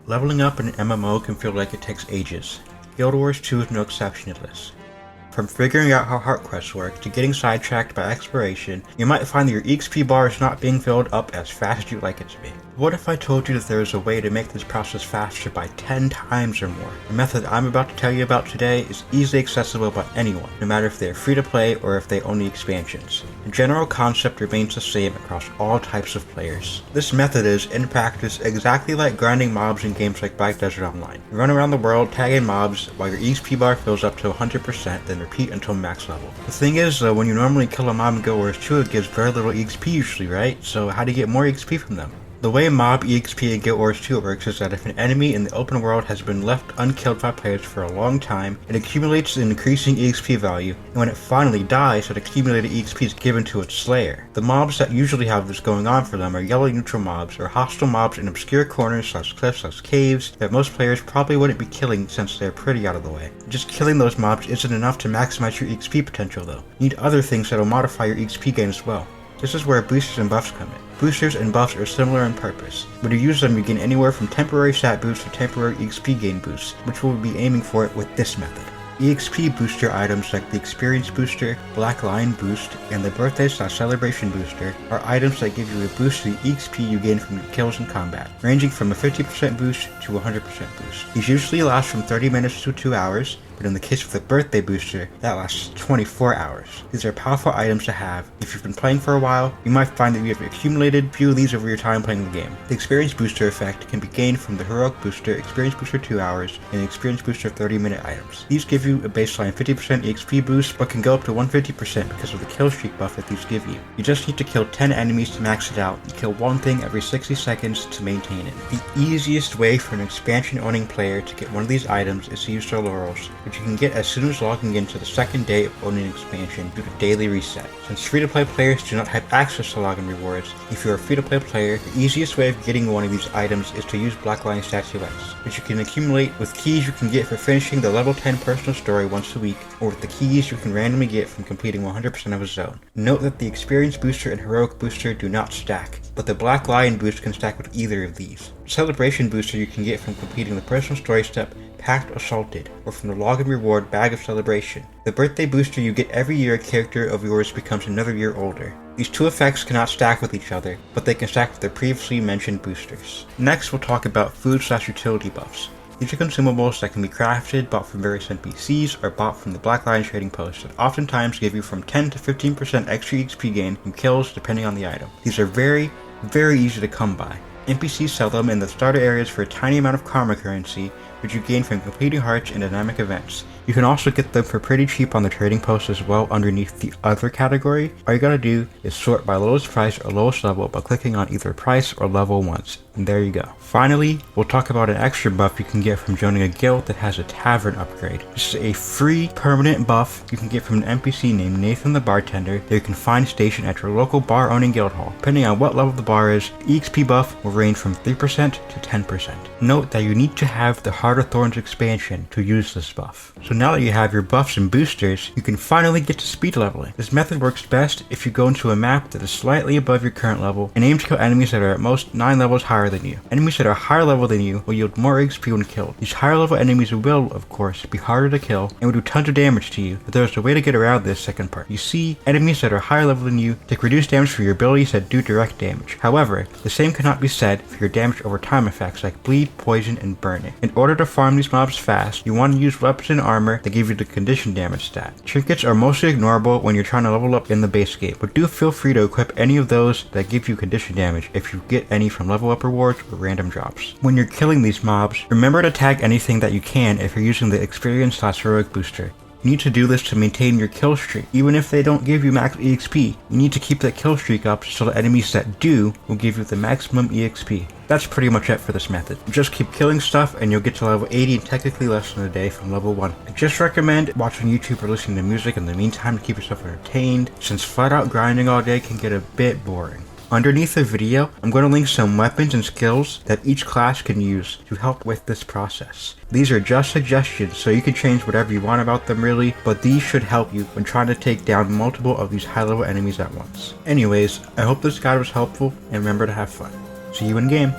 Leveling up in an MMO can feel like it takes ages. Guild Wars 2 is no exception to this. From figuring out how heart quests work to getting sidetracked by exploration, you might find that your EXP bar is not being filled up as fast as you'd like it to be. What if I told you that there is a way to make this process faster by 10 times or more? The method I'm about to tell you about today is easily accessible by anyone, no matter if they are free to play or if they own the expansions. The general concept remains the same across all types of players. This method is, in practice, exactly like grinding mobs in games like Black Desert Online. You run around the world tagging mobs while your EXP bar fills up to 100%, then repeat until max level. The thing is though, when you normally kill a mob in Guild Wars 2, it gives very little EXP usually, right? So how do you get more EXP from them? The way mob EXP in Guild Wars 2 works is that if an enemy in the open world has been left unkilled by players for a long time, it accumulates an increasing EXP value, and when it finally dies, that accumulated EXP is given to its slayer. The mobs that usually have this going on for them are yellow neutral mobs, or hostile mobs in obscure corners / cliffs / caves that most players probably wouldn't be killing since they're pretty out of the way. Just killing those mobs isn't enough to maximize your EXP potential though. You need other things that'll modify your EXP gain as well. This is where boosters and buffs come in. Boosters and buffs are similar in purpose. When you use them, you gain anywhere from temporary stat boosts to temporary EXP gain boosts, which we'll be aiming for with this method. EXP booster items like the Experience Booster, Black Lion Boost, and the Birthday / Celebration Booster are items that give you a boost to the EXP you gain from your kills in combat, ranging from a 50% boost to 100% boost. These usually last from 30 minutes to 2 hours, but in the case of the Birthday Booster, that lasts 24 hours. These are powerful items to have. If you've been playing for a while, you might find that you have accumulated few of these over your time playing the game. The Experience Booster effect can be gained from the Heroic Booster, Experience Booster 2 hours, and the Experience Booster 30-minute items. These give you a baseline 50% EXP boost, but can go up to 150% because of the kill streak buff that these give you. You just need to kill 10 enemies to max it out, and kill one thing every 60 seconds to maintain it. The easiest way for an expansion-owning player to get one of these items is to use their laurels, which you can get as soon as logging into the second day of owning an expansion due to daily reset. Since free-to-play players do not have access to login rewards, if you're a free-to-play player, the easiest way of getting one of these items is to use Black Lion statuettes, which you can accumulate with keys you can get for finishing the level 10 personal story once a week, or with the keys you can randomly get from completing 100% of a zone. Note that the Experience Booster and Heroic Booster do not stack, but the Black Lion Boost can stack with either of these. The Celebration Booster you can get from completing the personal story step Pact Assaulted, or from the login reward Bag of Celebration. The Birthday Booster you get every year a character of yours becomes another year older. These two effects cannot stack with each other, but they can stack with their previously mentioned boosters. Next we'll talk about food / utility buffs. These are consumables that can be crafted, bought from various NPCs, or bought from the Black Lion trading post that oftentimes give you from 10 to 15% extra EXP gain from kills depending on the item. These are very easy to come by. NPCs sell them in the starter areas for a tiny amount of karma currency, which you gain from completing hearts and dynamic events. You can also get them for pretty cheap on the trading post as well underneath the other category. All you gotta do is sort by lowest price or lowest level by clicking on either price or level once, and there you go. Finally, we'll talk about an extra buff you can get from joining a guild that has a tavern upgrade. This is a free permanent buff you can get from an NPC named Nathan the Bartender that you can find stationed at your local bar owning guild hall. Depending on what level the bar is, the EXP buff will range from 3% to 10%. Note that you need to have the Heart of Thorns expansion to use this buff. So now that you have your buffs and boosters, you can finally get to speed leveling. This method works best if you go into a map that is slightly above your current level and aim to kill enemies that are at most 9 levels higher than you. Enemies that are higher level than you will yield more XP when killed. These higher level enemies will, of course, be harder to kill and will do tons of damage to you, but there's a way to get around this second part. You see, enemies that are higher level than you take reduced damage for your abilities that do direct damage. However, the same cannot be said for your damage over time effects like bleed, poison, and burning. In order to farm these mobs fast, you want to use weapons and armor that give you the condition damage stat. Trinkets are mostly ignorable when you're trying to level up in the base game, but do feel free to equip any of those that give you condition damage if you get any from level up rewards or random drops. When you're killing these mobs, remember to tag anything that you can if you're using the Experience / Heroic Booster. You need to do this to maintain your kill streak. Even if they don't give you max EXP, you need to keep that kill streak up so the enemies that do will give you the maximum EXP. That's pretty much it for this method. Just keep killing stuff and you'll get to level 80 in technically less than a day from level 1. I just recommend watching YouTube or listening to music in the meantime to keep yourself entertained, since flat out grinding all day can get a bit boring. Underneath the video, I'm going to link some weapons and skills that each class can use to help with this process. These are just suggestions, so you can change whatever you want about them really, but these should help you when trying to take down multiple of these high-level enemies at once. Anyways, I hope this guide was helpful, and remember to have fun. See you in game!